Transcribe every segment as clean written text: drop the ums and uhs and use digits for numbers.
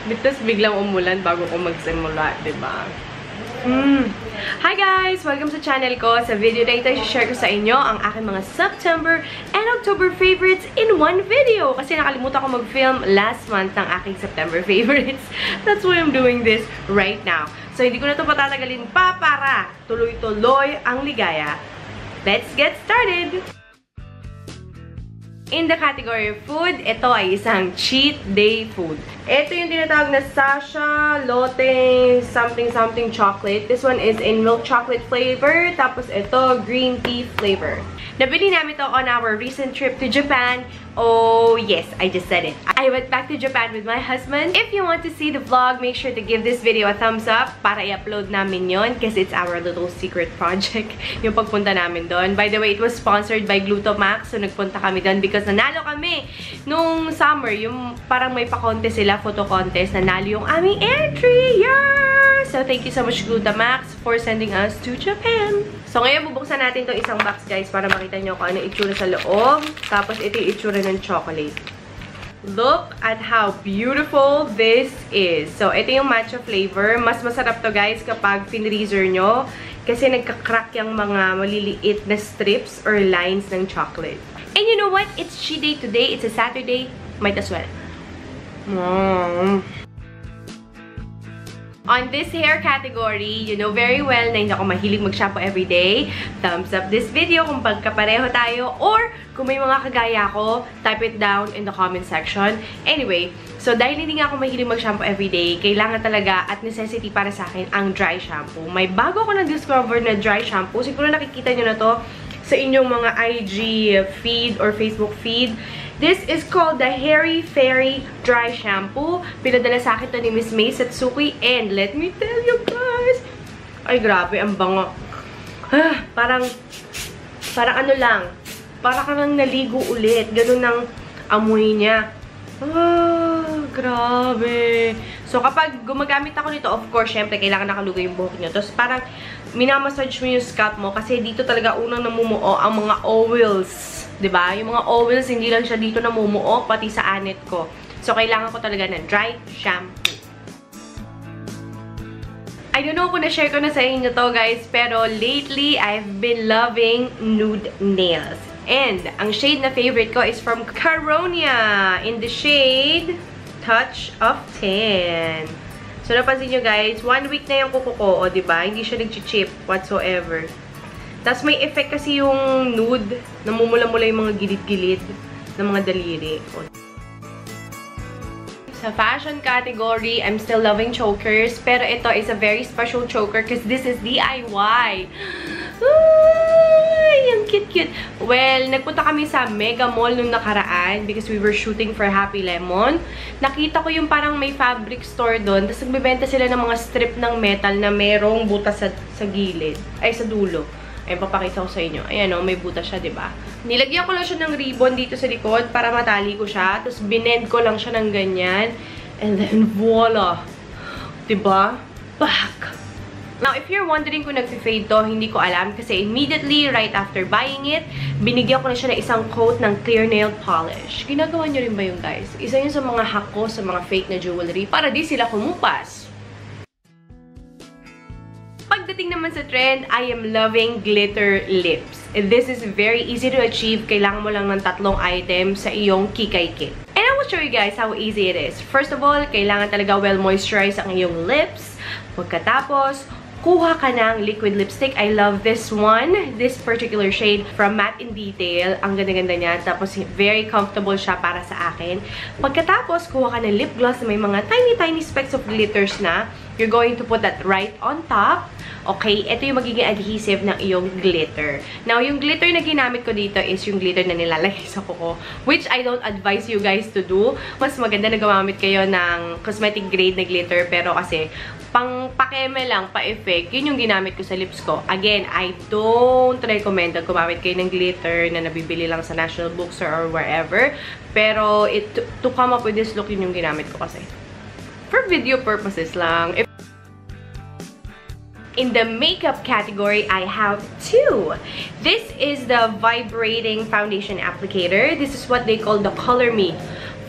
Tapos biglang umulan bago ko magsimula, diba? Hi guys! Welcome sa channel ko. Sa video na ito, i-share ko sa inyo ang aking mga September and October favorites in one video. Kasi nakalimutan ko mag-film last month ng aking September favorites. That's why I'm doing this right now. So, hindi ko na ito patatagalin pa para tuloy-tuloy ang ligaya. Let's get started! In the category of food, ito ay isang cheat day food. Ito yung tinatawag na Sasha Lotte something chocolate. This one is in milk chocolate flavor. Tapos ito, green tea flavor. Nabili namin ito on our recent trip to Japan. Oh, yes, I just said it. I went back to Japan with my husband. If you want to see the vlog, make sure to give this video a thumbs up para i-upload namin yon kasi it's our little secret project yung pagpunta namin doon. By the way, it was sponsored by Glutamax. So, nagpunta kami doon because nanalo kami nung summer. Yung parang may pa-contest sila, photo contest. Nanalo yung aming entry! Yeah! So, thank you so much Glutamax for sending us to Japan. So, ngayon bubuksan natin itong isang box, guys, para makita nyo kung ano itsura sa loob. Tapos, ito yung itsura ng chocolate. Look at how beautiful this is. So, ito yung matcha flavor. Mas masarap to, guys, kapag pinreaser nyo. Kasi nagka-crack yung mga maliliit na strips or lines ng chocolate. And you know what? It's cheat day today. It's a Saturday. Might as well. On this hair category, you know very well na hindi ako mahilig mag-shampoo everyday. Thumbs up this video kung pagkapareho tayo or kung may mga kagaya ko, type it down in the comment section. Anyway, so dahil hindi nga ako mahilig mag-shampoo everyday, kailangan talaga at necessity para sa akin ang dry shampoo. May bago ako na-discover na dry shampoo. Siguro nakikita nyo na to sa inyong mga IG feed or Facebook feed. This is called the Hairy Fairy Dry Shampoo. Pinadala sa akin to ni Miss May Satsuki. And let me tell you guys, ay grabe, ang bango. Parang ano lang, parang ka nang naligo ulit. Ganun ang amoy niya. Grabe. So, kapag gumagamit ako nito, of course, syempre, kailangan nakalugo yung buhok nyo. Tapos, parang minamassage mo yung scalp mo kasi dito talaga unang namumuo ang mga oils. Diba? Yung mga oils, hindi lang siya dito namumuo, pati sa anit ko. So, kailangan ko talaga ng dry shampoo. I don't know kung na-share ko na sa inyo to, guys, pero lately, I've been loving nude nails. And, ang shade na favorite ko is from Caronia in the shade Touch of Tan. So, napansin nyo, guys, 1 week na yung kuko ko, o, diba? Hindi siya nag-chip whatsoever. Tapos, may effect kasi yung nude. Namumula-mula yung mga gilid-gilid ng mga daliri. Sa fashion category, I'm still loving chokers. Pero ito is a very special choker because this is DIY. Ay, ang cute-cute. Well, nagpunta kami sa Mega Mall nung nakaraan because we were shooting for Happy Lemon. Nakita ko yung parang may fabric store doon. Tapos nagbibenta sila ng mga strip ng metal na merong butas sa gilid. Ay, sa dulo. Ay, papakita ko sa inyo. Ayan o, may butas siya, diba? Nilagyan ko lang siya ng ribbon dito sa likod para matali ko siya. Tapos, binend ko lang siya ng ganyan. And then, voila! Diba? Back! Now, if you're wondering kung nag-fade to, hindi ko alam. Kasi immediately, right after buying it, binigyan ko na siya ng isang coat ng clear nail polish. Ginagawa nyo rin ba yung guys? Isa yun sa mga hack ko sa mga fake na jewelry para di sila kumupas. Pagdating naman sa trend, I am loving glitter lips. This is very easy to achieve. Kailangan mo lang ng 3 items sa iyong Kikay kit. And I will show you guys how easy it is. First of all, kailangan talaga well moisturize ang iyong lips. Pagkatapos, kuha ka ng liquid lipstick. I love this one. This particular shade from Matte in Detail. Ang ganda-ganda niya. Tapos, very comfortable siya para sa akin. Pagkatapos, kuha ka ng lip gloss na may mga tiny specks of glitters na. You're going to put that right on top. Okay, ito yung magiging adhesive ng iyong glitter. Now, yung glitter na ginamit ko dito is yung glitter na nilalagay sa kuko, which I don't advise you guys to do. Mas maganda na gumamit kayo ng cosmetic grade na glitter, pero kasi pang pakeme lang, pa-effect, yun yung ginamit ko sa lips ko. Again, I don't recommend na gumamit kayo ng glitter na nabibili lang sa National Bookstore or wherever. Pero, to come up with this look, yun yung ginamit ko kasi. For video purposes lang. In the makeup category, I have 2. This is the Vibrating Foundation Applicator. This is what they call the Color Me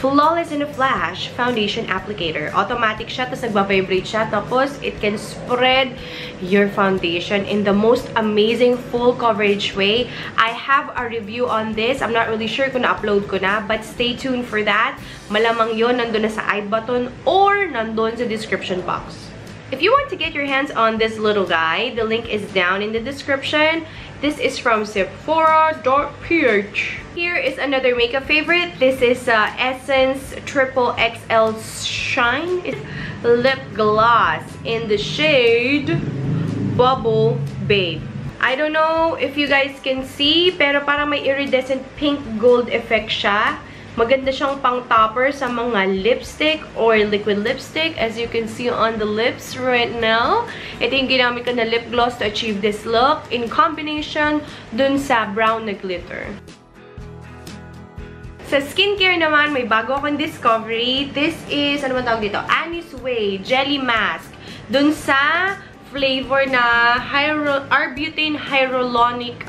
Flawless in a Flash Foundation Applicator. Automatic siya, tapos nagba-vibrate siya, tapos it can spread your foundation in the most amazing full coverage way. I have a review on this. I'm not really sure kung na-upload ko na, but stay tuned for that. Malamang yon nandun na sa I button or nandun sa description box. If you want to get your hands on this little guy, the link is down in the description. This is from Sephora.ph. Here is another makeup favorite. This is Essence Triple XL Shine. It's lip gloss in the shade Bubble Babe. I don't know if you guys can see, pero parang may iridescent pink gold effect siya. Maganda siyang pang-topper sa mga lipstick or liquid lipstick, as you can see on the lips right now. Ito yung ginamit ko na lip gloss to achieve this look in combination dun sa brown na glitter. Sa skincare naman, may bago akong discovery. This is, ano man tawag dito? Annie's Way Jelly Mask. Dun sa flavor na Arbutin Hyaluronic,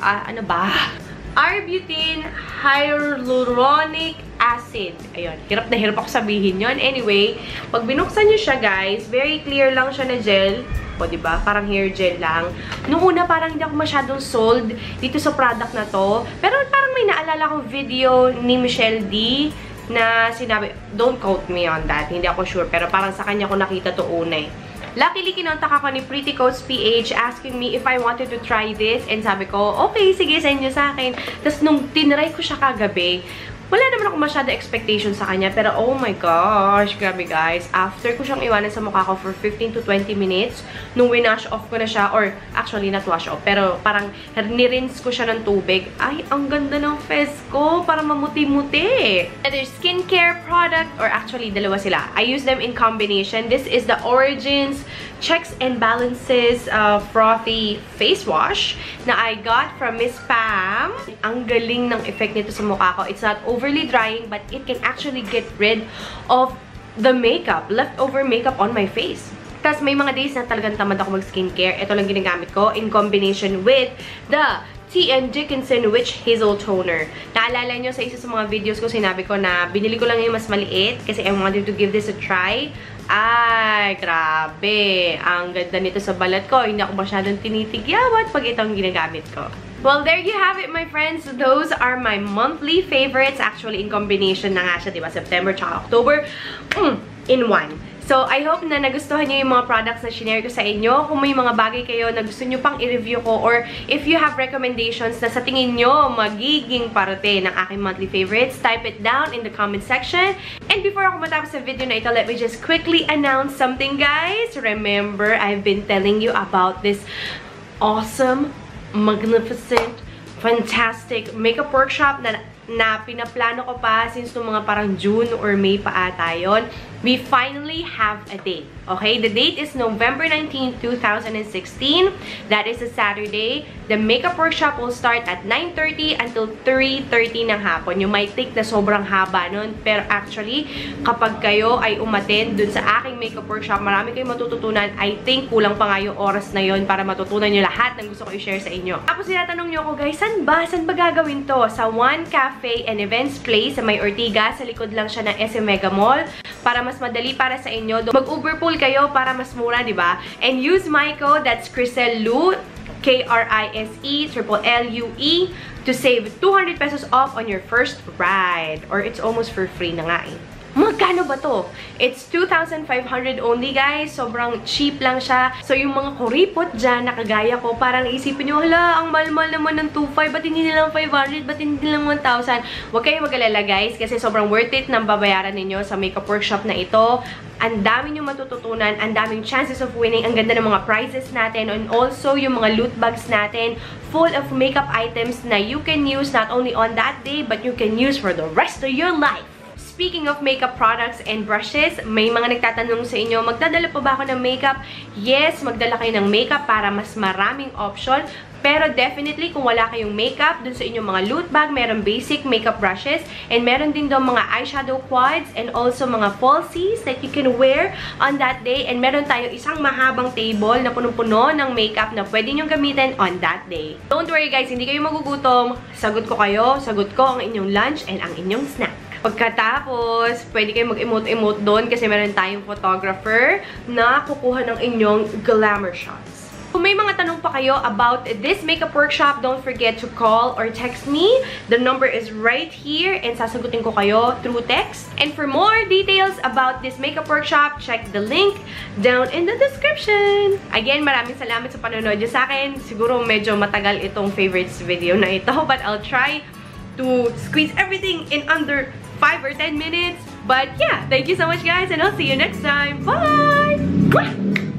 Arbutin Hyaluronic Acid. Ayun, hirap na hirap ako sabihin yon. Anyway, pag binuksan nyo siya, guys, very clear lang siya na gel. O, diba? Parang hair gel lang. Noong una, parang hindi ako masyadong sold dito sa product na to. Pero parang may naalala akong video ni Michelle D na sinabi, don't quote me on that. Hindi ako sure. Pero parang sa kanya ko nakita to una eh. Luckily, kinontak ako ni Pretty Coats PH asking me if I wanted to try this. And sabi ko, okay, sige, send nyo sa akin. Tapos nung tinry ko siya kagabi, wala naman ako masyado expectation sa kanya. Pero oh my gosh, grabe guys. After ko siyang iwanan sa mukha ko for 15 to 20 minutes, nung winash off ko na siya, or actually not wash off, pero parang nirinse ko siya ng tubig. Ay, ang ganda ng face ko. Parang mamuti-muti. Another skincare product, or actually dalawa sila. I use them in combination. This is the Origins Checks and Balances Frothy Face Wash na I got from Miss Pam. Ang galing ng effect nito sa mukha ko. It's not overly drying, but it can actually get rid of the makeup, leftover makeup on my face. Tapos may mga days na talagang tamad ako mag-skincare. Ito lang ginagamit ko in combination with the T.N. Dickinson Witch Hazel Toner. Naalala nyo sa isa sa mga videos ko, sinabi ko na binili ko lang yung mas maliit kasi I wanted to give this a try. Ay, grabe. Ang ganda nito sa balat ko. Hindi ako masyadong tinitigyawat pag itong ginagamit ko. Well, there you have it, my friends. Those are my monthly favorites. Actually, in combination na nga siya, diba? September tsaka October. In one. So, I hope na nagustuhan nyo yung mga products na shinare ko sa inyo. Kung may mga bagay kayo na gusto nyo pang i-review ko, or if you have recommendations na sa tingin nyo magiging parte ng aking monthly favorites, type it down in the comment section. And before ako matapos sa video na ito, let me just quickly announce something, guys. Remember, I've been telling you about this awesome, magnificent, fantastic makeup workshop na pinaplano ko pa since nung mga parang June or May pa ata yun. We finally have a date. Okay? The date is November 19, 2016. That is a Saturday. The makeup workshop will start at 9:30 until 3:30 ng hapon. You might think na sobrang haba nun. Pero actually, kapag kayo ay umattend dun sa aking makeup workshop, marami kayong matututunan. I think kulang pa nga yung oras na yun para matutunan nyo lahat ng gusto ko i-share sa inyo. Tapos tinatanong nyo ako, guys, saan ba? Saan ba gagawin to? Sa One Cafe and Events Place sa may Ortigas. Sa likod lang siya ng SM Mega Mall. Para mas madali para sa inyo. Mag-Uber pool kayo para mas mura, di ba? And use my code, that's Criselle, KRISE, to save 200 pesos off on your first ride. Or it's almost for free na nga eh. Magkano ba to? It's 2,500 only, guys. Sobrang cheap lang siya. So, yung mga kuripot dyan, nakagaya ko, parang isipin nyo, hala, ang mahal-mahal naman ng 2,500. Ba't hindi nilang 500? Ba't hindi nilang 1,000? Huwag kayong mag-alala, guys, kasi sobrang worth it ng babayaran ninyo sa makeup workshop na ito. Ang dami nyo matututunan, ang daming chances of winning, ang ganda ng mga prizes natin, and also yung mga loot bags natin, full of makeup items na you can use not only on that day, but you can use for the rest of your life. Speaking of makeup products and brushes, may mga nagtatanong sa inyo, magdadala pa ba ako ng makeup? Yes, magdala kayo ng makeup para mas maraming option. Pero definitely, kung wala kayong makeup, dun sa inyong mga loot bag, meron basic makeup brushes, and meron din doon mga eyeshadow quads, and also mga falsies that you can wear on that day. And meron tayo isang mahabang table na punong-puno ng makeup na pwede nyong gamitin on that day. Don't worry guys, hindi kayo magugutom. Sagot ko kayo, sagot ko ang inyong lunch and ang inyong snack. Pagkatapos, pwede kayo mag-emote-emote doon kasi meron tayong photographer na kukuha ng inyong glamour shots. Kung may mga tanong pa kayo about this makeup workshop, don't forget to call or text me. The number is right here and sasagutin ko kayo through text. And for more details about this makeup workshop, check the link down in the description. Again, maraming salamat sa panonood niyo sa akin. Siguro medyo matagal itong favorites video na ito, but I'll try to squeeze everything in under 5 or 10 minutes. But yeah, thank you so much guys and I'll see you next time. Bye!